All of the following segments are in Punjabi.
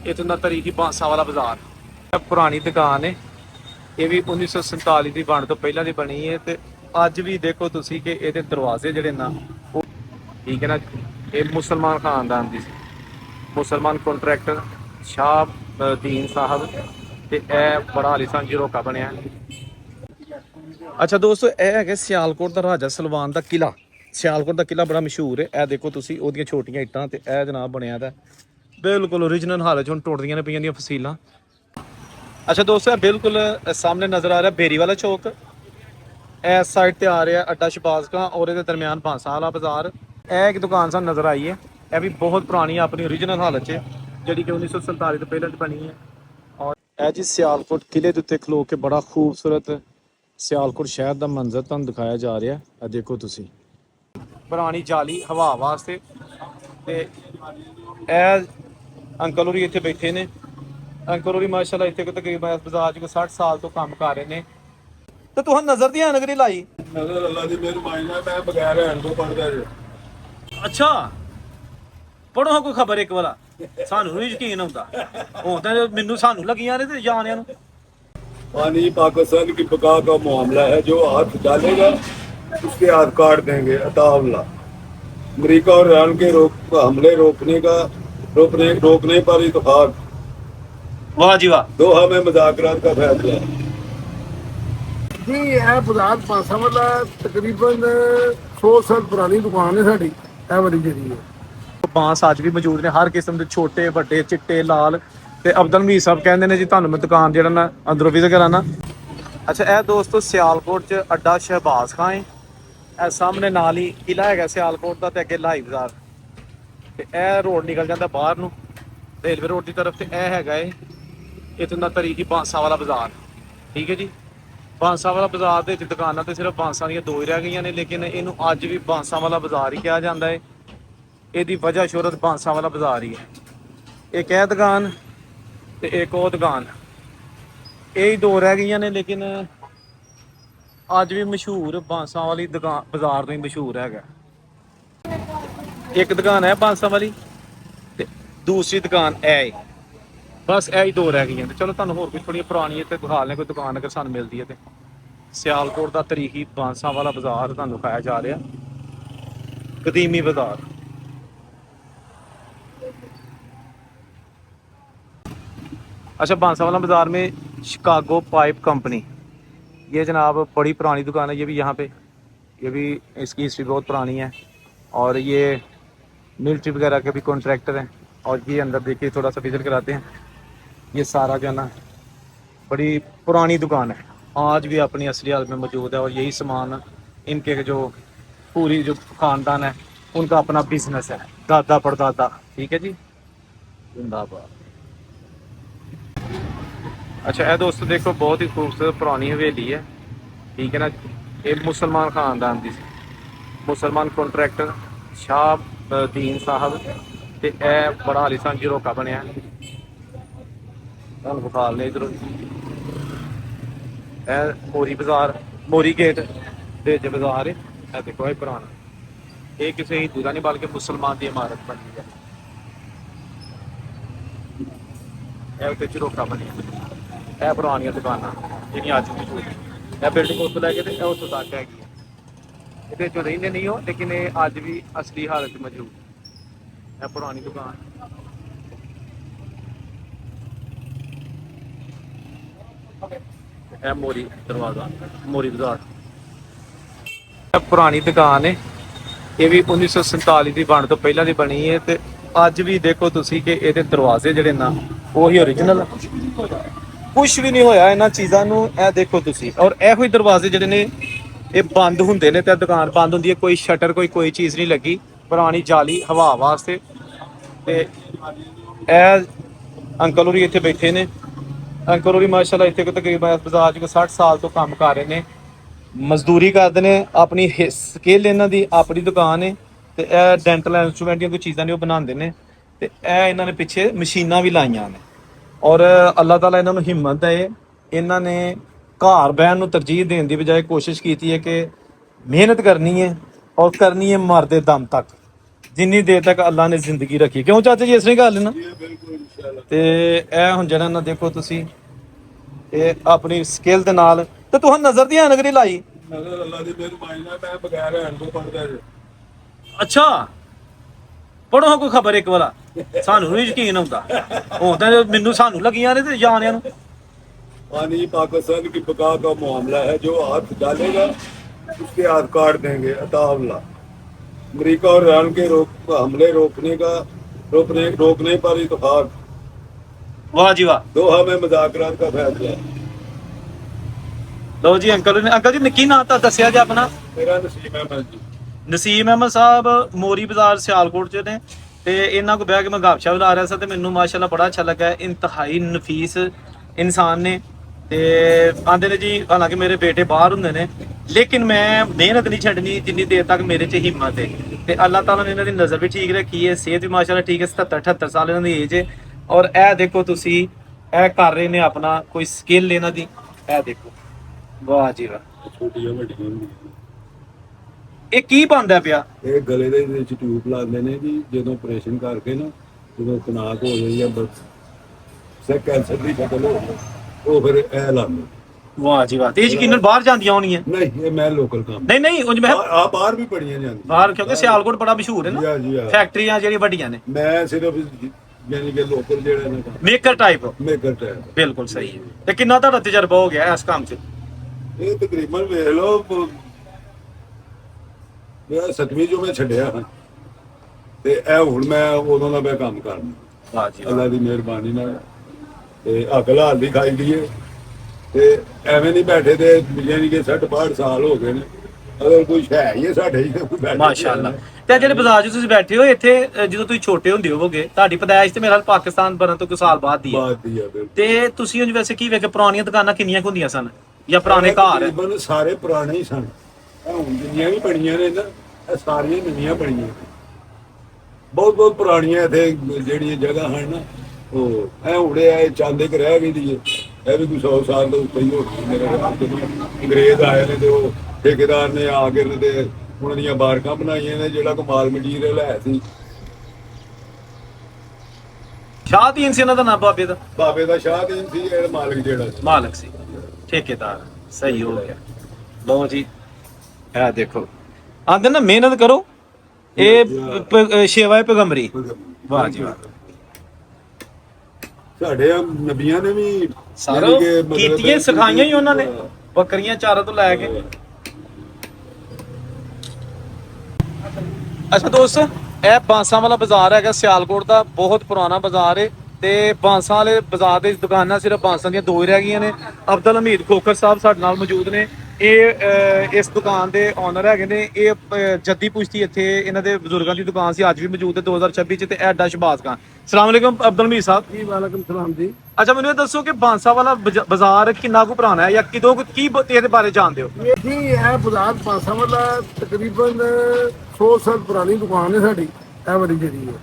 इथों का तरीकी बांसा वाला बाजार पुरानी दुकान है। ये भी 1947 की बन तो पहला की बनी है। तो अज भी देखो तुसी कि ये दरवाजे जड़े ना ठीक है ना, ये मुसलमान खानदान की मुसलमान कॉन्ट्रैक्टर शाह दीन साहब ते बड़ा आलीशान झरोका बनया। अच्छा दोस्तों, यह है सियालकोट का राजा सलवान का किला। सियालकोट का किला बड़ा मशहूर है। यह देखो तुसी ओहदियां छोटियां इट्टां ते यह जनाब बनया दा बिल्कुल ओरिजिनल हालत हुण टुटदियां ने पईयां दियां फसीलां। अच्छा दोस्तों, बिल्कुल सामने नज़र आ रहा है बेरी वाला चौक। इस साइड ते आ रहा है अड्डा शहबाज खां और इहदे दरम्यान बांसा वाला बाजार। यह एक दुकान सानूं नज़र आई है। यह भी बहुत पुरानी है, अपनी ओरिजिनल हालत च, जी कि 1947 तो पहले बनी है। और यह जी सियालकोट किले के उत्ते खलो के बड़ा खूबसूरत सियालकोट शहर का मंजर तुहानूं दिखाया जा रहा है। देखो तुसी पुरानी जाली हवा वास्ते ते अंकल होरी इत्थे बैठे ने। अंकल होरी माशाल्लाह इत्थे तकरीबन बाजार च 60 साल तो काम कर रहे हैं। तो तुहां नजर दी ऐनक नहीं लाई? नजर अल्लाह दी मेहरबानी है, मैं बगैर हैंड तो पढ़दा जे। अच्छा पढ़ो हाँ कोई खबर एक वाला, सानू नहीं यकीन होंदा। हुण तां मैनू सानू लगियां ने ते जानियां नूं। पानी पाकिस्तान की बका का मामला है, जो हाथ डालेगा उसके हाथ काट देंगे। अतावला अमरीका और ईरान के हमले रोकने पर इत्तेफाक। वाह जी वाह। दोहा में मुज़ाकरात का फैसला। जी यह बाजार पासा वाला तकरीबन 100 साल पुरानी दुकान है साड़ी। यह वाली जी है बांस अज भी मौजूद ने, हर किस्म के छोटे बड़े चिट्टे लाल। ते अब्दुल मीर साहब कहते हैं जी तुहानूं मैं दुकान जिहड़ा ना अंदरों विजिट कराना। अच्छा यह दोस्तों सियालकोट च अड्डा शहबाज खां है। यह सामने नाल ही किला है सियालकोट का, अगे लाई बाजार। तो यह रोड निकल जाता बाहर नूं रेलवे रोड की तरफ। तो यह है इतों का तरीकी बांसा वाला बाजार। ठीक है जी, बांसा वाला बाजार के दुकाना तो सिर्फ बांसा दी दो ही रह गई ने, लेकिन इनू अज भी बांसा वाला बाजार ही कहा जाता है। यदी वजह शोहरत बांसा वाला बाजार ही है। एक है दुकान तो एक वो दुकान, यही दो रह गई ने, लेकिन अज भी मशहूर बांसा वाली दुकान बाजार तो ही मशहूर है। एक दुकान है बांसा वाली ते दूसरी दुकान है, बस यही दो रह गई। तो चलो तुहानूं होर कोई थोड़ी पुरानी है तो दिखा लें कोई दुकान अगर सानूं मिलती है। तो सियालकोट का तरीकी बांसा वाला बाजार तुहानूं दिखाया जा रहा, कदीमी बाजार। अच्छा बांसा वाला बाजार में शिकागो पाइप कंपनी, ये जनाब बड़ी पुरानी दुकान है। ये भी यहाँ पे, ये भी इसकी हिस्ट्री बहुत पुरानी है। और ये मिलिट्री वगैरह के भी कॉन्ट्रैक्टर हैं। और ये अंदर देखिए थोड़ा सा विजिट कराते हैं। ये सारा जो है ना बड़ी पुरानी दुकान है, आज भी अपनी असली हालत में मौजूद है। और यही सामान इनके जो पूरी जो ख़ानदान है उनका अपना बिजनेस है, दादा परदादा। ठीक है जी, जिंदाबाद। अच्छा यह दोस्तों देखो बहुत ही खूबसूरत पुरानी हवेली है। ठीक है ना, ये मुसलमान खानदान की मुसलमान कॉन्ट्रैक्टर शाह दीन साहब ते बड़ा आलीशान झरोका बनया। बुखार ने इधरों मोरी बाजार, मोरी गेट दे बाजार है। देखो ये पुराना, ये किसी हिंदू का नहीं बल्कि मुसलमान की इमारत बनी है। उत्ते झरोका बनिया, यह पुरानिया दुकाना जिहड़ियां अज मौजूद है। यह बिल्डिंग उत्तों लैके तो उत्तों तक हैगी। ये जो रहंदे नहीं हो, लेकिन ये अज भी असली हालत मौजूद है। यह पुरानी दुकान है। मोरी दरवाजा, मोरी बाजार पुरानी दुकान है। ये भी 1947 की बन तो पहला की बनी है। तो अज भी देखो तुसी कि ये दरवाजे जड़े ना वो ही ओरिजिनल, कुछ भी नहीं होया इन्हां चीज़ां नूं। यह देखो तुसी, और यहो ही दरवाजे जड़े ने ये बंद हुंदे ने ते दुकान बंद हुंदी है। कोई शटर कोई चीज़ नहीं लगी, पुरानी जाली हवा वास्ते। ते अंकल होरी इत्थे बैठे ने। अंकल होरी माशाल्लाह इत्थे तकरीबन बाजार च 60 साल तो काम कर रहे हैं, मजदूरी करते हैं। अपनी स्किल इन्हां दी अपनी दुकान है। तो यह डेंटल इंस्ट्रूमेंट दी कोई चीज़ां नहीं बनाते हैं। तो यह इन्होंने पिछे मशीनां भी लाइयां ने। और अल्लाह ताला इन्होंने हिम्मत दे, इन्होंने घर बहन नूं तरजीह देने की बजाय कोशिश की है कि मेहनत करनी है और करनी है मरदे दम तक। ਜਿੰਨੀ ਦੇਰ ਤੱਕ ਅੱਲਾ ਨੇ ਜ਼ਿੰਦਗੀ ਰੱਖੀ। ਕਿਉਂ ਚਾਚਾ ਜੀ ਇਸ ਤਰ੍ਹਾਂ ਗੱਲ ਨਾ। ये बिल्कुल इंशाल्लाह। ਤੇ ਇਹ ਹੁਣ ਜਿਹੜਾ ਨਾ ਦੇਖੋ ਤੁਸੀਂ ਇਹ ਆਪਣੀ ਸਕਿੱਲ ਦੇ ਨਾਲ ਤੇ ਤੁਹਾਨੂੰ ਨਜ਼ਰ ਦੀ ਐਨਕ ਨਹੀਂ ਲਾਈ। नजर अल्लाह दी मेहरबानी नाल मैं बगैर हैंड तो पढ़दा जे। ਅੱਛਾ ਪੜੋ ਕੋਈ ਖਬਰ ਇੱਕ ਵਾਲਾ ਸਾਨੂੰ ਨਹੀਂ ਯਕੀਨ ਹੁੰਦਾ ਹੁਣ ਤਾਂ ਮੈਨੂੰ ਸਾਨੂੰ ਲੱਗੀਆਂ ਨੇ ਤੇ ਜਾਣਿਆਂ ਨੂੰ। पानी पाकिस्तान की बका का मामला है, जो हाथ डालेगा उसके हाथ काट देंगे अताउल्लाह। अमेरिका और ईरान के हमले रोकने पर इत्तेफाक। ਵਾਹ ਜੀ ਵਾਹ। दोहा में मुज़ाकरात का फैसला। ਲਓ ਜੀ ਅੰਕਲ ਜੀ ਕੀ ਨਾਂ ਤਾਂ ਦੱਸਿਆ ਜੀ ਆਪਣਾ। मेरा नसीब अहमद जी। ਨਸੀਮ ਅਹਿਮਦ ਸਾਹਿਬ ਮੋਰੀ ਬਾਜ਼ਾਰ ਸਿਆਲਕੋਟ ਚ ਨੇ ਤੇ ਇਹਨਾਂ ਕੋ ਬਹਿ ਕੇ ਮੈਂ ਗਪਸ਼ਪ ਲਾ ਰਿਹਾ ਸੀ ਤੇ ਮੈਨੂੰ ਮਾਸ਼ਾਅੱਲਾ ਬੜਾ ਅੱਛਾ ਲੱਗਾ। ਇੰਤਹਾਈ ਨਫੀਸ ਇਨਸਾਨ ਨੇ ਤੇ ਆਂਦੇ ਨੇ ਜੀ ਹਾਲਾਂਕਿ ਮੇਰੇ ਬੇਟੇ ਬਾਹਰ ਹੁੰਦੇ ਨੇ ਲੇਕਿਨ ਮੈਂ ਮਿਹਨਤ ਨਹੀਂ ਛੱਡਣੀ ਜਿੰਨੀ ਦੇਰ ਤੱਕ ਮੇਰੇ 'ਚ ਹਿੰਮਤ ਹੈ ਤੇ ਅੱਲਾਹ ਤਾਲਾ ਨੇ ਇਹਨਾਂ ਦੀ ਨਜ਼ਰ ਵੀ ਠੀਕ ਰੱਖੀ ਹੈ, ਸਿਹਤ ਵੀ ਮਾਸ਼ਾਅੱਲਾ ਠੀਕ ਹੈ। 77-78 ਸਾਲ ਇਹਨਾਂ ਦੀ ਏਜ ਹੈ ਔਰ ਇਹ ਦੇਖੋ ਤੁਸੀਂ ਇਹ ਕਰ ਰਹੇ ਨੇ ਆਪਣਾ ਕੋਈ ਸਕਿੱਲ ਇਹਨਾਂ ਦੀ। ਇਹ ਦੇਖੋ ਵਾਹ ਜੀ ਵਾਹ। ਛੋਟੀਆਂ ਵੱਡੀਆਂ ਹੁੰਦੀਆਂ ਇਹ ਕੀ ਬਣਦਾ ਪਿਆ। ਇਹ ਗਲੇ ਦੇ ਵਿੱਚ ਟਿਊਬ ਲਾਉਂਦੇ ਨੇ ਜੀ, ਜਦੋਂ ਆਪਰੇਸ਼ਨ ਕਰਕੇ ਨਾ ਜਦੋਂ ਤਨਾਕ ਹੋ ਜਾਈ ਜਾਂ ਬਸ ਸੇ ਕੈਂਸਰ ਦੀ ਸ਼ਕਲ ਹੋ ਜਾਏ ਉਹ ਫਿਰ ਇਹ ਲਾਉਂਦੇ। ਵਾਹ ਜੀ ਵਾਹ। ਤੇ ਯਕੀਨਨ ਬਾਹਰ ਜਾਂਦੀਆਂ ਹੋਣੀਆਂ। ਨਹੀਂ ਇਹ ਮੈਂ ਲੋਕਲ ਕੰਮ ਨਹੀਂ ਉਂਝ ਮੈਂ ਆ ਬਾਹਰ ਵੀ ਪੜੀਆਂ ਜਾਂਦੀਆਂ ਬਾਹਰ ਕਿਉਂਕਿ ਸਿਆਲਕੋਟ ਬੜਾ ਮਸ਼ਹੂਰ ਹੈ ਜੀ ਨਾ ਜੀ। ਫੈਕਟਰੀਆਂ ਜਿਹੜੀਆਂ ਵੱਡੀਆਂ ਨੇ ਮੈਂ ਸਿਰਫ ਯਾਨੀ ਕਿ ਲੋਕਲ ਜਿਹੜਾ ਨਾ ਕੰਮ ਮੇਕਰ ਟਾਈਪ। Maker type. ਬਿਲਕੁਲ ਸਹੀ ਹੈ। ਤੇ ਕਿੰਨਾ ਤੁਹਾਡਾ ਤਜਰਬਾ ਹੋ ਗਿਆ ਇਸ ਕੰਮ 'ਚ। ਇਹ ਤਕਰੀਬਨ ਵੇਖ ਲਓ ਮੇਰਾ 7ਵੀਂ ਜੋ ਮੈਂ ਛੱਡਿਆ ਹਾਂ ਤੇ ਇਹ ਹੁਣ ਮੈਂ ਉਦੋਂ ਦਾ ਮੈਂ ਕੰਮ ਕਰਨਾ। ਵਾਹ ਜੀ ਅੱਲਾ ਦੀ ਮਿਹਰਬਾਨੀ ਨਾਲ ਤੇ ਅਕਲ ਹਾਲ ਦੀ ਖਾਈ ਦੀ ਹੈ ਤੇ ਐਵੇਂ ਨਹੀਂ ਬੈਠੇ ਤੇ ਯਾਨੀ ਕਿ 60-62 ਸਾਲ ਹੋ ਗਏ ਨੇ। ਅਗਰ ਕੋਈ ਹੈ ਹੀ ਹੈ ਸਾਡੇ ਹੀ ਤੇ ਕੋਈ ਬੈਠੇ ਮਾਸ਼ਾਅੱਲਾ। ਤੇ ਜਿਹੜੇ ਬਾਜ਼ਾਰ 'ਚ ਤੁਸੀਂ ਬੈਠੇ ਹੋ ਇੱਥੇ ਜਦੋਂ ਤੁਸੀਂ ਛੋਟੇ ਹੁੰਦੇ ਹੋਵੋਗੇ ਤੁਹਾਡੀ ਪੈਦਾਇਸ਼ ਤੇ ਮੇਰੇ ਨਾਲ ਪਾਕਿਸਤਾਨ ਬਣਨ ਤੋਂ ਕੁਝ ਸਾਲ ਬਾਅਦ ਦੀ ਹੈ ਬਾਤ ਦੀ ਆ ਬਿਲਕੁਲ। ਤੇ ਤੁਸੀਂ ਉਂਝ ਵੈਸੇ ਕੀ ਵੇਖੇ ਪੁਰਾਣੀਆਂ ਦੁਕਾਨਾਂ ਕਿੰਨੀਆਂ ਕੁ ਹੁੰਦੀਆਂ ਸਨ ਜਾਂ ਪੁਰਾਣੇ ਘਰ। ਤਕਰੀਬਨ ਸਾਰੇ ਪੁਰਾਣੇ ਹੀ ਸਨ। ਇਹ ਹੁਣ ਜਿੰਨੀਆਂ ਵੀ ਬਣੀਆਂ ਨੇ ਨਾ ਇਹ ਸਾਰੀਆਂ ਨਵੀਆਂ ਬਣੀਆਂ। ਬਹੁਤ ਪੁਰਾਣੀਆਂ ਇੱਥੇ ਜਿਹੜੀਆਂ ਜਗ੍ਹਾ ਹਨ ਨਾ ਉਹ ਐ ਹੁਣੇ ਆ ਚਾਂਦੇ ਕਿ ਰਹਿ ਗਈ ਦੀ ਹੈ। ਇਹ ਵੀ ਕੋਈ 100 ਸਾਲ ਤੋਂ ਉੱਤੇ ਹੀ ਹੋ ਗਈ। ਮੇਰੇ ਖਿਆਲ ਜਦੋਂ ਅੰਗਰੇਜ਼ ਆਏ ਨੇ ਤੇ ਉਹ ਠੇਕੇਦਾਰ ਨੇ ਆ ਕੇ ਇਹਨਾਂ ਦੇ ਉਹਨਾਂ ਦੀਆਂ ਬਾਰਕਾਂ ਬਣਾਈਆਂ ਨੇ ਜਿਹੜਾ ਕੋ ਮਾਲ ਮਟੀਰੀਅਲ ਹੈ ਸੀ। ਸ਼ਾਹਦੀਨ ਸੀ ਇਹਨਾਂ ਦਾ ਨਾਮ ਬਾਬੇ ਦਾ। ਬਾਬੇ ਦਾ ਸ਼ਾਹਦੀਨ ਸੀ ਇਹ ਮਾਲਕ ਜਿਹੜਾ ਸੀ। ਮਾਲਕ ਸੀ ਠੇਕੇਦਾਰ। ਸਹੀ ਹੋ ਗਿਆ। ਲਓ ਜੀ ਇਹ ਦੇਖੋ ਆਂਦੇ ਨਾ ਮਿਹਨਤ ਕਰੋ ਇਹ ਸੇਵਾ ਹੈ ਪੈਗੰਬਰੀ। ਵਾਹ ਜੀ ਵਾਹ। ਸਾਡੇ ਨਬੀਆਂ ਨੇ ਵੀ ਸਾਰਾ ਯਾਨੀ ਕਿ ਮਤਲਬ ਕੀਤੀਆਂ ਸਿਖਾਈਆਂ ਹੀ ਉਹਨਾਂ ਨੇ ਬੱਕਰੀਆਂ ਚਾਰਾਂ ਤੋਂ ਲੈ ਕੇ। ਅੱਛਾ ਦੋਸਤੋ ਇਹ ਬਾਂਸਾਂ ਵਾਲਾ ਬਾਜ਼ਾਰ ਹੈਗਾ ਸਿਆਲਕੋਟ ਦਾ ਬਹੁਤ ਪੁਰਾਣਾ ਬਾਜ਼ਾਰ ਹੈ ਤੇ ਬਾਂਸਾਂ ਵਾਲੇ ਬਾਜ਼ਾਰ ਦੇ ਦੁਕਾਨਾਂ ਸਿਰਫ ਬਾਂਸਾਂ ਦੀਆਂ ਦੋ ਹੀ ਰਹਿ ਗਈਆਂ ਨੇ। ਅਬਦੁਲ ਹਮੀਦ ਖੋਖਰ ਸਾਹਿਬ ਸਾਡੇ ਨਾਲ ਮੌਜੂਦ ਨੇ। ਇਹ ਇਸ ਦੁਕਾਨ ਦੇ ਓਨਰ ਹੈਗੇ ਨੇ। ਇਹ ਜੱਦੀ ਪੁਸ਼ਤੀ ਇੱਥੇ ਇਹਨਾਂ ਦੇ ਬਜ਼ੁਰਗਾਂ ਦੀ ਦੁਕਾਨ ਸੀ ਅੱਜ ਵੀ ਮੌਜੂਦ ਹੈ 2026 ਚ ਤੇ ਇਹ ਅੱਡਾ ਸ਼ਬਾਜ਼ ਖਾਨ। ਸਲਾਮ ਅਲੈਕੁਮ ਅਬਦੁਲ ਹਮੀਦ ਸਾਹਿਬ। ਜੀ ਵਾਲੇਕੁਮ ਸਲਾਮ ਜੀ। ਅੱਛਾ ਮੈਨੂੰ ਇਹ ਦੱਸੋ ਕਿ ਬਾਂਸਾ ਵਾਲਾ ਬਾਜ਼ਾਰ ਕਿੰਨਾ ਕੁ ਪੁਰਾਣਾ ਹੈ ਜਾਂ ਕਿਦੋਂ ਕੀ ਇਹਦੇ ਬਾਰੇ ਜਾਣਦੇ ਹੋ। ਜੀ ਇਹ ਬਾਜ਼ਾਰ ਪਾਸਾ ਵਾਲਾ ਤਕਰੀਬਨ 100 ਸਾਲ ਪੁਰਾਣੀ ਦੁਕਾਨ ਹੈ ਸਾਡੀ। ਇਹ ਵਾਲੀ ਜਿਹੜੀ ਹੈ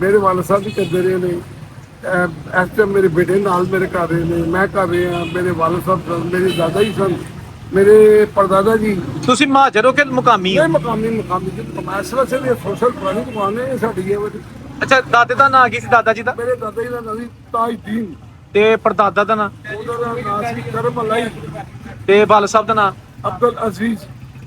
ਮੇਰੇ ਵਾਲਦ ਸਾਹਿਬ ਵੀ ਕਰਦੇ ਰਹੇ ਨੇ। ਇਸ ਟਾਈਮ ਮੇਰੇ ਬੇਟੇ ਨਾਲ ਮੇਰੇ ਕਰ ਰਹੇ ਨੇ, ਮੈਂ ਕਰ ਰਿਹਾ। ਮੇਰੇ ਵਾਲਦ ਸਾਹਿਬ ਮੇਰੇ ਦਾਦਾ ਜੀ ਸਨ, ਮੇਰੇ ਪੜਦਾਦਾ ਜੀ। ਤੁਸੀਂ ਮਹਾਜਰ ਹੋ ਕਿ ਮੁਕਾਮੀ ਹੋ। ਇਹ ਮਕਾਮੀ ਜੀ ਕਮਾਸ ਵਾਸਤੇ ਵੀ 100 ਸਾਲ ਪੁਰਾਣੀ ਦੁਕਾਨ ਹੈ ਸਾਡੀ ਇਹ ਵਾਲੀ। ਅੱਛਾ ਦਾਦੇ ਦਾ ਨਾਂ ਕੀ ਸੀ ਦਾਦਾ ਜੀ ਦਾ। ਮੇਰੇ ਦਾਦਾ ਜੀ ਦਾ ਨਾਮ ਸੀ ਤਾਜਦੀਨ। ਤੇ ਪੜਦਾਦਾ ਦਾ ਨਾਂ ਉਹਦਾ ਨਾਮ ਸੀ ਕਰਮ ਅਲਾਈ। ਤੇ ਵਾਲਦ ਸਾਹਿਬ ਦਾ ਨਾਂ ਅਬਦੁਲ ਅਜ਼ੀਜ਼।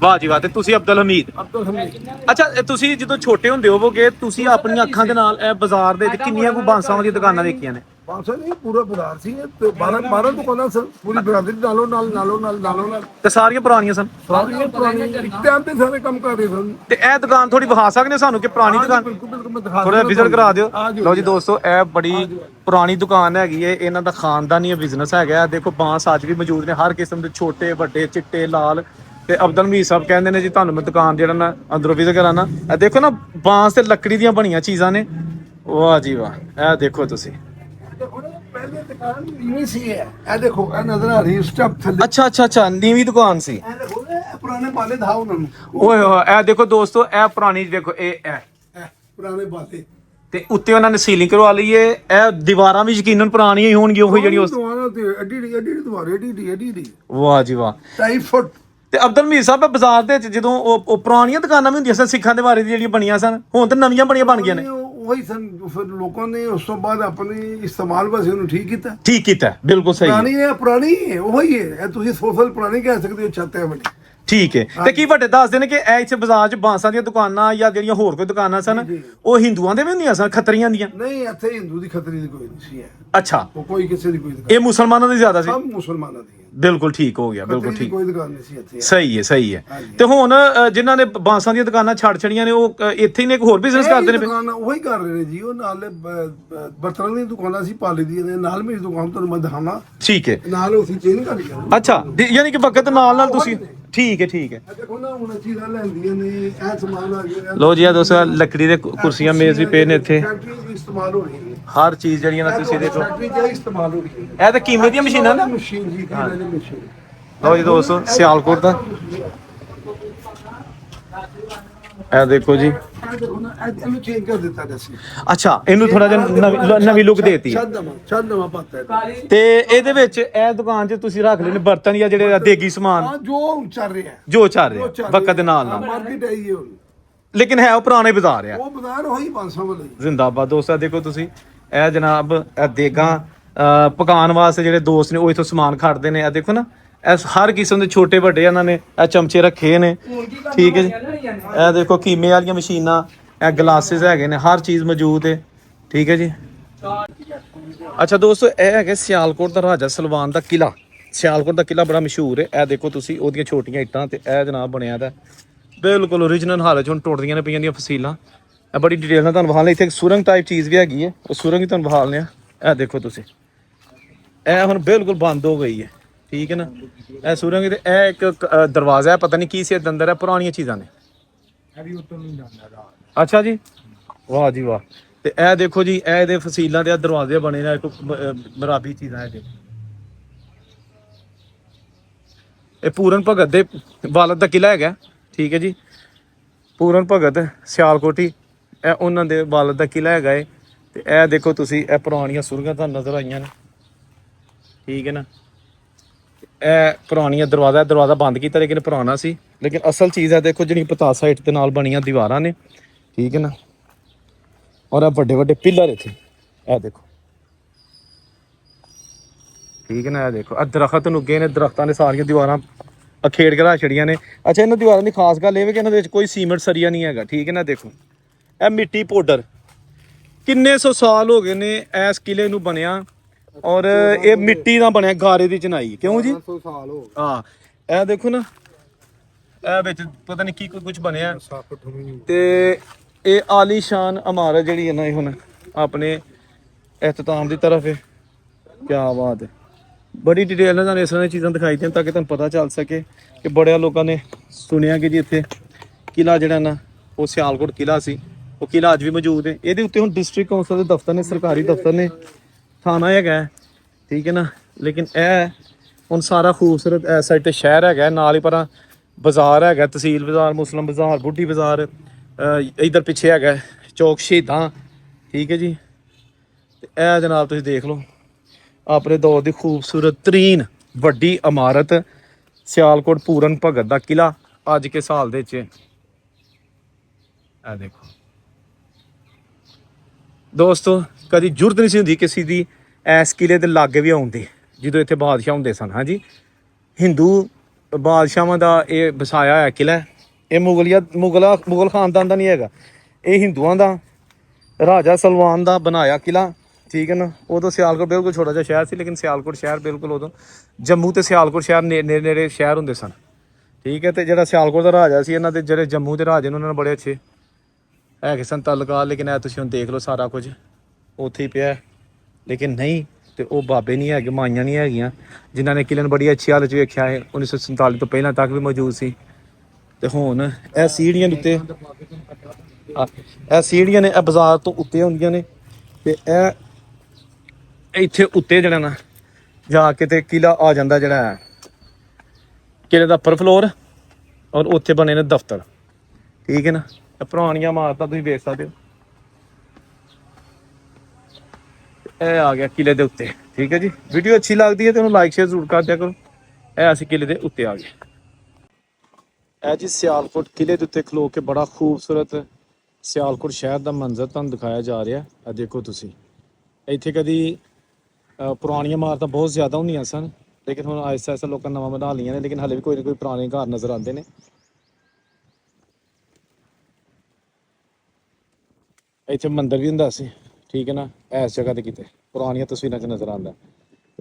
ਵਾਹ ਜੀ ਵਾਹ। ਤੇ ਤੁਸੀਂ ਅਬਦੁਲ ਹਮੀਦ। ਅਬਦੁਲ ਹਮੀਦ। ਅੱਛਾ ਇਹ ਤੁਸੀਂ ਜਦੋਂ ਛੋਟੇ ਹੁੰਦੇ ਹੋਵੋਗੇ ਤੁਸੀਂ ਆਪਣੀਆਂ ਅੱਖਾਂ ਦੇ ਨਾਲ ਇਹ ਬਾਜ਼ਾਰ ਦੇ ਵਿੱਚ ਕਿੰਨੀਆਂ ਕੁ ਬਾਂਸਾਂ ਦੀਆਂ ਦੁਕਾਨਾਂ ਦੇਖੀਆਂ ਨੇ। ਬਾਂਸਾ ਨਹੀਂ ਪੂਰਾ ਬਾਜ਼ਾਰ ਸੀ ਤੇ 12 ਦੁਕਾਨਾਂ ਸਨ ਪੂਰੀ ਬਰਾਦਰੀ ਨਾਲੋਂ ਨਾਲ ਤੇ ਸਾਰੀਆਂ ਪੁਰਾਣੀਆਂ ਸਨ। ਸਾਰੀਆਂ ਪੁਰਾਣੀਆਂ ਇੱਕ ਟਾਈਮ ਤੇ ਸਾਰੇ ਕੰਮ ਕਰ ਰਹੇ ਸਨ। ਤੇ ਇਹ ਦੁਕਾਨ ਥੋੜੀ ਵਿਖਾ ਸਕਦੇ ਹੋ ਸਾਨੂੰ ਕਿ ਪੁਰਾਣੀ ਦੁਕਾਨ ਬਿਲਕੁਲ ਮੈਂ ਦਿਖਾ ਥੋੜਾ ਵਿਜ਼ਿਟ ਕਰਾ ਦਿਓ। ਆ ਜਾਓ। ਲਓ ਜੀ ਦੋਸਤੋ ਇਹ ਬੜੀ ਪੁਰਾਣੀ ਦੁਕਾਨ ਹੈਗੀ ਹੈ। ਇਹਨਾਂ ਦਾ ਖਾਨਦਾਨੀ ਬਿਜ਼ਨਸ ਹੈਗਾ। ਦੇਖੋ ਬਾਂਸ ਅੱਜ ਵੀ ਮੌਜੂਦ ਨੇ ਹਰ ਕਿਸਮ ਦੇ ਛੋਟੇ ਵੱਡੇ ਚਿੱਟੇ ਲਾਲ। ਤੇ ਅਬਦੁਲ ਹਮੀਦ ਸਾਹਿਬ ਕਹਿੰਦੇ ਨੇ ਜੀ ਤੁਹਾਨੂੰ ਮੈਂ ਦੁਕਾਨ ਜਿਹੜਾ ਨਾ ਅੰਦਰੋਂ ਵਿਜ਼ਿਟ ਕਰਾਣਾ। ਇਹ ਦੇਖੋ ਨਾ ਬਾਂਸ ਤੇ ਲੱਕੜੀ ਦੀਆਂ ਬਣੀਆਂ ਚੀਜ਼ਾਂ ਨੇ। ਵਾਹ ਜੀ ਵਾਹ। ਇਹ ਦੇਖੋ ਤੁਸੀਂ ਪਹਿਲੇ ਦੁਕਾਨ ਨਹੀਂ ਸੀ ਇਹ ਦੇਖੋ ਇਹ ਨਜ਼ਰ ਆ ਰਹੀ ਸਟੈਪ ਥੱਲੇ। ਅੱਛਾ ਨੀਵੀਂ ਦੁਕਾਨ ਸੀ। ਇਹ ਦੇਖੋ ਇਹ ਪੁਰਾਣੇ ਬਾਲੇ ਦਿਖਾਓ ਉਹਨਾਂ ਨੂੰ। ਓਏ ਹੋਏ ਇਹ ਦੇਖੋ ਦੋਸਤੋ ਇਹ ਪੁਰਾਣੀ ਦੇਖੋ ਇਹ ਪੁਰਾਣੇ ਬਾਲੇ ਤੇ ਉੱਤੇ ਉਹਨਾਂ ਨੇ ਸੀਲਿੰਗ ਕਰਵਾ ਲਈ ਏ। ਇਹ ਦੀਵਾਰਾਂ ਵੀ ਯਕੀਨਨ ਪੁਰਾਣੀਆਂ ਹੀ ਹੋਣਗੀਆਂ ਉਹੀ ਜਿਹੜੀ ਉਸ। ਦੁਆਰਾ ਤੇ ਐਡੀ ਦੀਵਾਰ ਐਡੀ। ਵਾਹ ਜੀ ਵਾਹ। 2.5 ਫੁੱਟ ਤੇ ਅਬਦੁਲ ਮੀਰ ਸਾਹਿਬ ਬਾਜ਼ਾਰ ਦੇ ਵਿੱਚ ਜਦੋਂ ਉਹ ਪੁਰਾਣੀਆਂ ਦੁਕਾਨਾਂ ਵੀ ਹੁੰਦੀਆਂ ਸਨ ਸਿੱਖਾਂ ਦੇ ਬਾਰੇ ਜਿਹੜੀਆਂ ਬਣੀਆਂ ਸਨ, ਹੁਣ ਤਾਂ ਨਵੀਆਂ ਬਣ ਗਈਆਂ ਨੇ। ਉਹੀ ਸਨ, ਫਿਰ ਲੋਕਾਂ ਨੇ ਉਸ ਤੋਂ ਬਾਅਦ ਆਪਣੇ ਇਸਤੇਮਾਲ ਵਾਸਤੇ ਉਹਨੂੰ ਠੀਕ ਕੀਤਾ। ਠੀਕ ਕੀਤਾ, ਬਿਲਕੁਲ ਸਹੀ ਹੈ। ਪੁਰਾਣੀ ਹੈ, ਉਹੀ ਹੈ। ਇਹ ਤੁਸੀਂ 100 ਸਾਲ ਪੁਰਾਣੀ ਕਹਿ ਸਕਦੇ ਹੋ ਛੱਤ ਹੈ ਬਣੀ। ਠੀਕ ਹੈ। ਤੇ ਕੀ ਵੱਡੇ ਦੱਸਦੇ ਨੇ ਕਿ ਇਹ ਇੱਥੇ ਬਾਜ਼ਾਰ 'ਚ ਬਾਂਸਾਂ ਦੀਆਂ ਦੁਕਾਨਾਂ ਜਾਂ ਜਿਹੜੀਆਂ ਹੋਰ ਕੋਈ ਦੁਕਾਨਾਂ ਸਨ ਉਹ ਹਿੰਦੂਆਂ ਦੇ ਵੀ ਹੁੰਦੀਆਂ ਸਨ, ਖੱਤਰੀਆਂ ਦੀਆਂ? ਨਹੀਂ, ਇੱਥੇ ਹਿੰਦੂ ਦੀ ਖੱਤਰੀ ਦੀ ਕੋਈ ਨਹੀਂ ਸੀ। ਅੱਛਾ, ਉਹ ਕੋਈ ਕਿਸੇ ਦੀ ਕੋਈ ਦੁਕਾਨ, ਇਹ ਮੁਸਲਮਾਨਾਂ ਦੀ ਜ਼ਿਆਦਾ ਸੀ? ਸਭ ਮੁਸਲਮਾਨਾਂ ਦੀ। ਬਿਲਕੁਲ ਠੀਕ ਹੋ ਗਿਆ, ਬਿਲਕੁਲ ਠੀਕ। ਕੋਈ ਦੁਕਾਨ ਨਹੀਂ ਸੀ ਇੱਥੇ। ਸਹੀ ਹੈ। ਤੇ ਹੁਣ ਜਿਨ੍ਹਾਂ ਨੇ ਬਾਂਸਾਂ ਦੀਆਂ ਦੁਕਾਨਾਂ ਛੱਡ ਛੜੀਆਂ ਨੇ ਉਹ ਇੱਥੇ ਹੀ ਨੇ ਇੱਕ ਹੋਰ ਬਿਜ਼ਨਸ ਕਰਦੇ ਨੇ? ਦੁਕਾਨਾਂ ਉਹੀ ਕਰ ਰਹੇ ਨੇ ਜੀ। ਉਹ ਨਾਲੇ ਬਰਤਨਾਂ ਦੀਆਂ ਦੁਕਾਨਾਂ ਸੀ ਪਾਲੀ ਦੀਆਂ ਨੇ, ਨਾਲ ਮੇਰੀ ਦੁਕਾਨ ਤੁਹਾਨੂੰ ਮੈਂ ਦਿਖਾਵਾਂ। ਠੀਕ ਹੈ, ਨਾਲ ਅਸੀਂ ਚੇਂਜ ਕਰ ਲਿਆ। ਅੱਛਾ, ਯਾਨੀ ਕਿ ਵਕਤ ਨਾਲ ਤੁਸੀਂ ਠੀਕ ਹੈ। ਦੇਖੋ ਨਾ, ਹੁਣ ਚੀਜ਼ਾਂ ਲੈਂਦੀਆਂ ਨੇ, ਇਹ ਸਮਾਨ ਆ ਗਿਆ। ਲੋ ਜੀ ਆ ਦੋਸਤੋ, ਲੱਕੜੀ ਦੇ ਕੁਰਸੀਆਂ ਮੇਜ਼ ਵੀ ਪਏ ਨੇ ਇੱਥੇ। ਫੈਕਟਰੀ ਦੀ ਇਸਤੇਮਾਲ ਹੋ ਰਹੀ ਹੈ ਹਰ ਚੀਜ਼ ਜਿਹੜੀਆਂ ਨਾ ਤੁਸੀਂ ਦੇਖੋ, ਫੈਕਟਰੀ ਦੀ ਇਸਤੇਮਾਲ ਹੋ ਰਹੀ ਹੈ। ਇਹ ਤਾਂ ਕੀਮਤ ਦੀਆਂ ਮਸ਼ੀਨਾਂ ਨਾ। ਮਸ਼ੀਨ ਜੀ, ਮਸ਼ੀਨ। ਲਓ ਜੀ ਦੋਸਤੋ, ਸਿਆਲਕੋਟ ਦਾ ਇਹ ਦੇਖੋ ਜੀ। ਇਹਨੂੰ ਚੇਂਜ ਕਰ ਦਿੱਤਾ ਅਸੀਂ। ਅੱਛਾ, ਇਹਨੂੰ ਥੋੜਾ ਜਿਹਾ ਨਵੀਂ ਲੁੱਕ ਦੇਤੀ ਹੈ। ਨਵਾਂ ਪਾਤਾ ਹੈ। ਤੇ ਇਹਦੇ ਵਿੱਚ ਇਹ ਦੁਕਾਨ 'ਚ ਤੁਸੀਂ ਰੱਖ ਲੈਣੇ ਬਰਤਨ ਜਾਂ ਜਿਹੜੇ ਦੇਗੀ ਸਮਾਨ ਜੋ ਚੱਲ ਰਿਹਾ ਵਕਤ ਦੇ ਨਾਲ ਮਾਰਕੀਟ ਹੈ ਇਹ। ਲੇਕਿਨ ਹੈ ਉਹ ਪੁਰਾਣੇ ਬਾਜ਼ਾਰ ਆ। ਉਹ ਬਾਜ਼ਾਰ ਉਹੀ 500 ਵਾਲਾ ਜ਼ਿੰਦਾਬਾਦ ਦੋਸਤਾਂ। ਦੇਖੋ ਤੁਸੀਂ ਇਹ ਜਨਾਬ ਇਹ ਦੇਗਾਂ ਪਕਾਉਣ ਵਾਸਤੇ ਜਿਹੜੇ ਦੋਸਤ ਨੇ ਉਹ ਇਥੋਂ ਸਮਾਨ ਖੜਦੇ ਨੇ। ਇਹ ਦੇਖੋ ਨਾ, ਇਹ ਹਰ ਕਿਸਮ ਦੇ ਛੋਟੇ ਵੱਡੇ ਇਹਨਾਂ ਨੇ ਇਹ ਚਮਚੇ ਰੱਖੇ ਨੇ। ਠੀਕ ਹੈ ਜੀ। ਇਹ ਦੇਖੋ ਕੀਮੇ ਵਾਲੀਆਂ ਮਸ਼ੀਨਾਂ, ਇਹ ਗਲਾਸਿਸ ਹੈਗੇ ਨੇ, ਹਰ ਚੀਜ਼ ਮੌਜੂਦ ਹੈ। ਠੀਕ ਹੈ ਜੀ। ਅੱਛਾ ਦੋਸਤੋ, ਇਹ ਹੈਗਾ ਸਿਆਲਕੋਟ ਦਾ ਰਾਜਾ ਸਲਵਾਨ ਦਾ ਕਿਲਾ। ਸਿਆਲਕੋਟ ਦਾ ਕਿਲਾ ਬੜਾ ਮਸ਼ਹੂਰ ਹੈ। ਇਹ ਦੇਖੋ ਤੁਸੀਂ ਉਹਦੀਆਂ ਛੋਟੀਆਂ ਇੱਟਾਂ ਤੇ ਇਹ ਜਨਾਬ ਬਣਿਆ ਦਾ ਬਿਲਕੁਲ ਓਰੀਜਨਲ ਹਾਲਤ 'ਚ। ਹੁਣ ਟੁੱਟਦੀਆਂ ਨੇ ਪਈਆਂ ਦੀਆਂ ਫਸੀਲਾਂ। ਇਹ ਬੜੀ ਡਿਟੇਲ ਨਾਲ ਤੁਹਾਨੂੰ ਵਿਖਾ ਲਿਆ। ਇੱਥੇ ਇੱਕ ਸੁਰੰਗ ਟਾਈਪ ਚੀਜ਼ ਵੀ ਹੈਗੀ ਹੈ, ਉਹ ਸੁਰੰਗ ਹੀ ਤੁਹਾਨੂੰ ਵਿਖਾ ਲਿਆ। ਇਹ ਦੇਖੋ ਤੁਸੀਂ, ਇਹ ਹੁਣ ਬਿਲਕੁਲ ਬੰਦ ਹੋ ਗਈ ਹੈ। ਠੀਕ ਹੈ ਨਾ, ਇਹ ਸੁਰੰਗ। ਤੇ ਇਹ ਇੱਕ ਦਰਵਾਜ਼ਾ ਹੈ, ਪਤਾ ਨਹੀਂ ਕੀ ਸੀ ਇਹਦੇ ਅੰਦਰ ਹੈ, ਪੁਰਾਣੀਆਂ ਚੀਜ਼ਾਂ ਨੇ। ਅੱਛਾ ਜੀ, ਵਾਹ ਜੀ ਵਾਹ। ਤੇ ਇਹ ਦੇਖੋ ਜੀ, ਇਹ ਇਹਦੇ ਫਸੀਲਾਂ ਦੇ ਦਰਵਾਜ਼ੇ ਬਣੇ ਨੇ, ਮਰਾਬੀ ਚੀਜ਼ਾਂ ਹੈਗੇ। ਇਹ ਪੂਰਨ ਭਗਤ ਦੇ ਵਾਲਦ ਦਾ ਕਿਲਾ ਹੈਗਾ। ਠੀਕ ਹੈ ਜੀ, ਪੂਰਨ ਭਗਤ ਸਿਆਲਕੋਟੀ, ਇਹ ਉਹਨਾਂ ਦੇ ਵਾਲਦ ਦਾ ਕਿਲਾ ਹੈਗਾ ਏ। ਤੇ ਇਹ ਦੇਖੋ ਤੁਸੀਂ, ਇਹ ਪੁਰਾਣੀਆਂ ਸੁਰੰਗਾਂ ਤੁਹਾਨੂੰ ਨਜ਼ਰ ਆਈਆਂ ਨੇ। ਠੀਕ ਹੈ ਨਾ, ਇਹ ਪੁਰਾਣੀਆਂ ਦਰਵਾਜ਼ਾ ਬੰਦ ਕੀਤਾ ਲੇਕਿਨ ਪੁਰਾਣਾ ਸੀ। ਲੇਕਿਨ ਅਸਲ ਚੀਜ਼ ਹੈ ਦੇਖੋ, ਜਿਹੜੀ ਪਤਾਸਾ ਇੱਟ ਦੇ ਨਾਲ ਬਣੀਆਂ ਦੀਵਾਰਾਂ ਨੇ। ਠੀਕ ਹੈ ਨਾ, ਔਰ ਇਹ ਵੱਡੇ ਵੱਡੇ ਪਿੱਲਰ ਇੱਥੇ ਇਹ ਦੇਖੋ। ਠੀਕ ਹੈ ਨਾ, ਇਹ ਦੇਖੋ, ਇਹ ਦਰਖਤ ਨੁੱਗੇ ਨੇ, ਦਰਖਤਾਂ ਨੇ ਸਾਰੀਆਂ ਦੀਵਾਰਾਂ ਅਖੇੜ ਕੇ ਰੱਖ ਛੜੀਆਂ ਨੇ। ਅੱਛਾ, ਇਹਨਾਂ ਦੀਵਾਰਾਂ ਦੀ ਖਾਸ ਗੱਲ ਇਹ ਵੀ ਕਿ ਇਹਨਾਂ ਦੇ ਵਿੱਚ ਕੋਈ ਸੀਮੈਂਟ ਸਰੀਆ ਨਹੀਂ ਹੈਗਾ। ਠੀਕ ਹੈ ਨਾ, ਦੇਖੋ ਇਹ ਮਿੱਟੀ ਪਾਊਡਰ। ਕਿੰਨੇ ਸੌ ਸਾਲ ਹੋ ਗਏ ਨੇ ਇਸ ਕਿਲੇ ਨੂੰ ਬਣਿਆ, ਔਰ ਇਹ ਮਿੱਟੀ ਦਾ ਬਣਿਆ, ਗਾਰੇ ਦੀ ਚਨਾਈ। ਕਿਉਂ ਜੀ? 100 ਸਾਲ ਹੋ ਗਏ। ਹਾਂ, ਇਹ ਦੇਖੋ ਨਾ, ਇਹ ਵਿੱਚ ਪਤਾ ਨਹੀਂ ਕੀ ਕੁਝ ਬਣਿਆ। ਤੇ ਇਹ ਆਲੀਸ਼ਾਨ ਇਮਾਰਤ ਜਿਹੜੀ ਹੈ ਨਾ, ਇਹ ਹੁਣ ਆਪਣੇ ਇਖਤਤਾਮ ਦੀ ਤਰਫ ਹੈ। ਕੀ ਬਾਤ ਹੈ। ਬੜੀ ਡਿਟੇਲ ਨਾਲ ਤੁਹਾਨੂੰ ਇਸ ਤਰ੍ਹਾਂ ਦੀਆਂ ਚੀਜ਼ਾਂ ਦਿਖਾਈ ਦੀਆਂ ਤਾਂ ਕਿ ਤੁਹਾਨੂੰ ਪਤਾ ਚੱਲ ਸਕੇ ਕਿ ਬੜਿਆਂ ਲੋਕਾਂ ਨੇ ਸੁਣਿਆ ਕਿ ਜੀ ਇੱਥੇ ਕਿਲਾ ਜਿਹੜਾ ਨਾ ਉਹ ਸਿਆਲਕੋਟ ਕਿਲਾ ਸੀ। ਉਹ ਕਿਲਾ ਅੱਜ ਵੀ ਮੌਜੂਦ ਹੈ। ਇਹਦੇ ਉੱਤੇ ਹੁਣ ਡਿਸਟ੍ਰਿਕਟ ਕੌਂਸਲ ਦੇ ਦਫ਼ਤਰ ਨੇ, ਸਰਕਾਰੀ ਦਫ਼ਤਰ ਨੇ, ਥਾਣਾ ਹੈਗਾ। ਠੀਕ ਹੈ ਨਾ, ਲੇਕਿਨ ਇਹ ਹੁਣ ਸਾਰਾ ਖੂਬਸੂਰਤ ਇਸ ਸਾਈਡ ਤੇ ਸ਼ਹਿਰ ਹੈਗਾ, ਨਾਲ ਹੀ ਪਰ ਬਾਜ਼ਾਰ ਹੈਗਾ, ਤਹਿਸੀਲ ਬਾਜ਼ਾਰ, ਮੁਸਲਿਮ ਬਾਜ਼ਾਰ, ਬੁੱਢੀ ਬਾਜ਼ਾਰ। ਇੱਧਰ ਪਿੱਛੇ ਹੈਗਾ ਚੌਕ ਸ਼ਹੀਦਾਂ। ਠੀਕ ਹੈ ਜੀ। ਤੇ ਇਹ ਜਨਾਬ ਤੁਸੀਂ ਦੇਖ ਲਓ, ਆਪਣੇ ਦੌਰ ਦੀ ਖੂਬਸੂਰਤ ਤਰੀਨ ਵੱਡੀ ਇਮਾਰਤ ਸਿਆਲਕੋਟ ਪੂਰਨ ਭਗਤ ਦਾ ਕਿਲਾ ਅੱਜ ਕੇ ਸਾਲ ਦੇ ਵਿੱਚ। ਇਹ ਦੇਖੋ ਦੋਸਤੋ, ਕਦੀ ਜ਼ਰੂਰਤ ਨਹੀਂ ਸੀ ਹੁੰਦੀ ਕਿਸੇ ਦੀ ਇਸ ਕਿਲੇ ਦੇ ਲਾਗੇ ਵੀ ਆਉਣ ਦੀ, ਜਦੋਂ ਇੱਥੇ ਬਾਦਸ਼ਾਹ ਹੁੰਦੇ ਸਨ। ਹਾਂਜੀ, ਹਿੰਦੂ ਬਾਦਸ਼ਾਹਾਂ ਦਾ ਇਹ ਵਸਾਇਆ ਹੋਇਆ ਕਿਲਾ। ਇਹ ਮੁਗਲ ਖਾਨਦਾਨ ਦਾ ਨਹੀਂ ਹੈਗਾ, ਇਹ ਹਿੰਦੂਆਂ ਦਾ ਰਾਜਾ ਸਲਵਾਨ ਦਾ ਬਣਾਇਆ ਕਿਲਾ। ਠੀਕ ਹੈ ਨਾ, ਉਦੋਂ ਸਿਆਲਕੋਟ ਬਿਲਕੁਲ ਛੋਟਾ ਜਿਹਾ ਸ਼ਹਿਰ ਸੀ, ਲੇਕਿਨ ਸਿਆਲਕੋਟ ਸ਼ਹਿਰ ਬਿਲਕੁਲ ਉਦੋਂ ਜੰਮੂ ਤੇ ਸਿਆਲਕੋਟ ਸ਼ਹਿਰ ਨੇੜੇ ਸ਼ਹਿਰ ਹੁੰਦੇ ਸਨ। ਠੀਕ ਹੈ। ਤੇ ਜਿਹੜਾ ਸਿਆਲਕੋਟ ਦਾ ਰਾਜਾ ਸੀ, ਇਹਨਾਂ ਦੇ ਜਿਹੜੇ ਜੰਮੂ ਦੇ ਰਾਜੇ ਨੇ ਉਹਨਾਂ ਨੇ ਬੜੇ ਅੱਛੇ ਹੈਗੇ ਸਨ ਤਾਲੁਕਾਤ। ਲੇਕਿਨ ਇਹ ਤੁਸੀਂ ਹੁਣ ਦੇਖ ਲਓ, ਸਾਰਾ ਕੁਝ ਉੱਥੇ ਹੀ ਪਿਆ। ਲੇਕਿਨ ਨਹੀਂ, ਤੇ ਉਹ ਬਾਬੇ ਨਹੀਂ ਹੈਗੇ, ਮਾਈਆਂ ਨਹੀਂ ਹੈਗੀਆਂ ਜਿਨ੍ਹਾਂ ਨੇ ਕਿਲੇ ਨੂੰ ਬੜੀ ਅੱਛੀ ਹਾਲਤ 'ਚ ਵੇਖਿਆ ਹੈ। 1947 ਤੋਂ ਪਹਿਲਾਂ ਤੱਕ ਵੀ ਮੌਜੂਦ ਸੀ। ਤੇ ਹੁਣ ਇਹ ਸੀੜੀਆਂ ਦੇ ਉੱਤੇ, ਇਹ ਸੀੜੀਆਂ ਨੇ, ਇਹ ਬਾਜ਼ਾਰ ਤੋਂ ਉੱਤੇ ਹੁੰਦੀਆਂ ਨੇ। ਤੇ ਇਹ ਇੱਥੇ ਉੱਤੇ ਜਿਹੜਾ ਨਾ ਜਾ ਕੇ ਤੇ ਕਿਲਾ ਆ ਜਾਂਦਾ, ਜਿਹੜਾ ਕਿਲੇ ਦਾ ਉੱਪਰ ਫਲੋਰ, ਔਰ ਉੱਥੇ ਬਣੇ ਨੇ ਦਫ਼ਤਰ। ਠੀਕ ਹੈ ਨਾ, ਇਹ ਪੁਰਾਣੀਆਂ ਇਮਾਰਤਾਂ ਤੁਸੀਂ ਵੇਖ ਸਕਦੇ ਹੋ। ਇਹ ਆ ਗਿਆ ਕਿਲੇ ਦੇ ਉੱਤੇ। ਠੀਕ ਹੈ ਜੀ। ਵੀਡੀਓ ਅੱਛੀ ਲੱਗਦੀ ਹੈ ਤੇ ਉਹਨੂੰ ਲਾਈਕ ਸ਼ੇਅਰ ਜ਼ਰੂਰ ਕਰ ਦਿਆ ਕਰੋ। ਇਹ ਅਸੀਂ ਕਿਲੇ ਦੇ ਉੱਤੇ ਆ ਗਏ। ਇਹ ਜੀ ਸਿਆਲਕੋਟ ਕਿਲੇ ਦੇ ਉੱਤੇ ਖਲੋ ਕੇ ਬੜਾ ਖੂਬਸੂਰਤ ਸਿਆਲਕੋਟ ਸ਼ਹਿਰ ਦਾ ਮੰਜ਼ਰ ਤੁਹਾਨੂੰ ਦਿਖਾਇਆ ਜਾ ਰਿਹਾ। ਆ ਦੇਖੋ ਤੁਸੀਂ, ਇੱਥੇ ਕਦੀ ਪੁਰਾਣੀਆਂ ਇਮਾਰਤਾਂ ਬਹੁਤ ਜ਼ਿਆਦਾ ਹੁੰਦੀਆਂ ਸਨ, ਲੇਕਿਨ ਹੁਣ ਆਹਿਸਤਾ ਆਹਿਸਤਾ ਲੋਕਾਂ ਨਵਾਂ ਬਣਾ ਲਈਆਂ ਨੇ, ਲੇਕਿਨ ਹਲੇ ਵੀ ਕੋਈ ਨਾ ਕੋਈ ਪੁਰਾਣੇ ਘਰ ਨਜ਼ਰ ਆਉਂਦੇ ਨੇ। ਇੱਥੇ ਮੰਦਿਰ ਵੀ ਹੁੰਦਾ ਸੀ, ਠੀਕ ਹੈ ਨਾ, ਇਸ ਜਗ੍ਹਾ ਤੇ ਕਿਤੇ ਪੁਰਾਣੀਆਂ ਤਸਵੀਰਾਂ 'ਚ ਨਜ਼ਰ ਆਉਂਦਾ।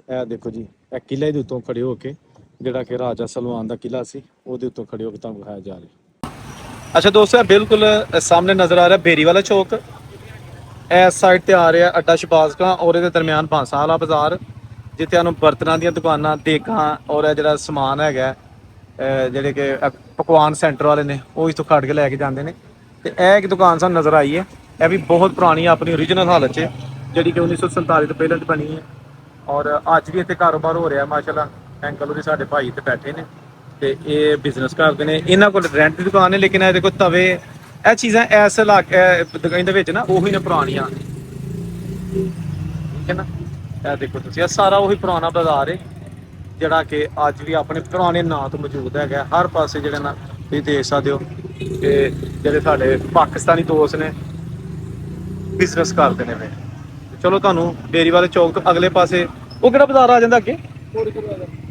ਇਹ ਦੇਖੋ ਜੀ, ਇਹ ਕਿਲੇ ਦੇ ਉੱਤੋਂ ਖੜੇ ਹੋ ਕੇ, ਜਿਹੜਾ ਕਿ ਰਾਜਾ ਸਲਵਾਨ ਦਾ ਕਿਲਾ ਸੀ, ਉਹਦੇ ਉੱਤੋਂ ਖੜੇ ਹੋ ਕੇ ਤੁਹਾਨੂੰ ਦਿਖਾਇਆ ਜਾ ਰਿਹਾ। ਅੱਛਾ ਦੋਸਤੋ, ਇਹ ਬਿਲਕੁਲ ਸਾਹਮਣੇ ਨਜ਼ਰ ਆ ਰਿਹਾ ਬੇਰੀ ਵਾਲਾ ਚੌਕ। ਇਸ ਸਾਈਡ ਤੇ ਆ ਰਿਹਾ ਅੱਡਾ ਸ਼ਹਿਬਾਜ਼ ਖਾਂ, ਔਰ ਇਹਦੇ ਦਰਮਿਆਨ ਬਾਂਸਾ ਵਾਲਾ ਬਾਜ਼ਾਰ, ਜਿੱਥੇ ਸਾਨੂੰ ਬਰਤਨਾਂ ਦੀਆਂ ਦੁਕਾਨਾਂ, ਦੇਗਾਂ ਔਰ ਇਹ ਜਿਹੜਾ ਸਮਾਨ ਹੈਗਾ, ਜਿਹੜੇ ਕਿ ਪਕਵਾਨ ਸੈਂਟਰ ਵਾਲੇ ਨੇ, ਉਹ ਇਸ ਤੋਂ ਕੱਢ ਕੇ ਲੈ ਕੇ ਜਾਂਦੇ ਨੇ। ਤੇ ਇਹ ਇੱਕ ਦੁਕਾਨ ਸਾਨੂੰ ਨਜ਼ਰ ਆਈ ਹੈ, ਇਹ ਵੀ ਬਹੁਤ ਪੁਰਾਣੀ ਆਪਣੀ ਓਰੀਜਨਲ ਹਾਲਤ 'ਚ, ਜਿਹੜੀ ਕਿ 1947 ਤੋਂ ਪਹਿਲਾਂ ਦੀ ਬਣੀ ਹੈ, ਔਰ ਅੱਜ ਵੀ ਇੱਥੇ ਕਾਰੋਬਾਰ ਹੋ ਰਿਹਾ ਮਾਸ਼ਾਅੱਲਾ। ਅੰਕਲ ਉਹਦੇ ਸਾਡੇ ਭਾਈ ਇੱਥੇ ਬੈਠੇ ਨੇ ਤੇ ਇਹ ਬਿਜ਼ਨਸ ਕਰਦੇ ਨੇ। ਇਹਨਾਂ ਕੋਲ ਰੈਂਟ ਦੀ ਦੁਕਾਨ ਹੈ, ਲੇਕਿਨ ਇਹ ਦੇਖੋ ਤਵੇ, ਇਹ ਚੀਜ਼ਾਂ ਇਸ ਇਲਾਕੇ ਦੇ ਵਿੱਚ ਨਾ ਉਹੀ ਨੇ ਪੁਰਾਣੀਆਂ, ਠੀਕ ਹੈ ਨਾ। ਇਹ ਦੇਖੋ ਤੁਸੀਂ, ਇਹ ਸਾਰਾ ਉਹੀ ਪੁਰਾਣਾ ਬਾਜ਼ਾਰ ਹੈ, ਜਿਹੜਾ ਕਿ ਅੱਜ ਵੀ ਆਪਣੇ ਪੁਰਾਣੇ ਨਾਂ ਤੋਂ ਮੌਜੂਦ ਹੈਗਾ। ਹਰ ਪਾਸੇ ਜਿਹੜੇ ਨਾ ਤੁਸੀਂ ਦੇਖ ਸਕਦੇ ਹੋ ਕਿ ਜਿਹੜੇ ਸਾਡੇ ਪਾਕਿਸਤਾਨੀ ਦੋਸਤ ਨੇ ਬਿਜ਼ਨਸ ਕਰਦੇ ਨੇ ਵੇ। ਚਲੋ ਤੁਹਾਨੂੰ ਡੇਰੀ ਵਾਲੇ ਚੌਕ ਤੋਂ ਅਗਲੇ ਪਾਸੇ ਉਹ ਕਿਹੜਾ ਬਾਜ਼ਾਰ ਆ ਜਾਂਦਾ ਅੱਗੇ,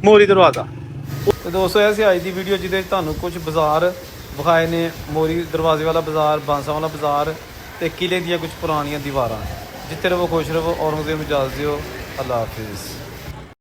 ਮੋਰੀ ਦਰਵਾਜ਼ਾ। ਤੇ ਦੋਸਤੋ, ਇਹ ਸੀ ਅੱਜ ਦੀ ਵੀਡੀਓ, ਜਿਹਦੇ ਵਿੱਚ ਤੁਹਾਨੂੰ ਕੁਝ ਬਾਜ਼ਾਰ ਵਿਖਾਏ ਨੇ, ਮੋਰੀ ਦਰਵਾਜ਼ੇ ਵਾਲਾ ਬਾਜ਼ਾਰ, ਬਾਂਸਾ ਵਾਲਾ ਬਾਜ਼ਾਰ ਤੇ ਕਿਲੇ ਦੀਆਂ ਕੁਝ ਪੁਰਾਣੀਆਂ ਦੀਵਾਰਾਂ। ਜਿੱਥੇ ਰਹੋ ਖੁਸ਼ ਰਹੋ, ਔਰੰਗਜ਼ੇਬ ਨੂੰ ਇਜਾਜ਼ਤ ਦਿਓ। ਅੱਲਾ ਹਾਫਿਜ਼।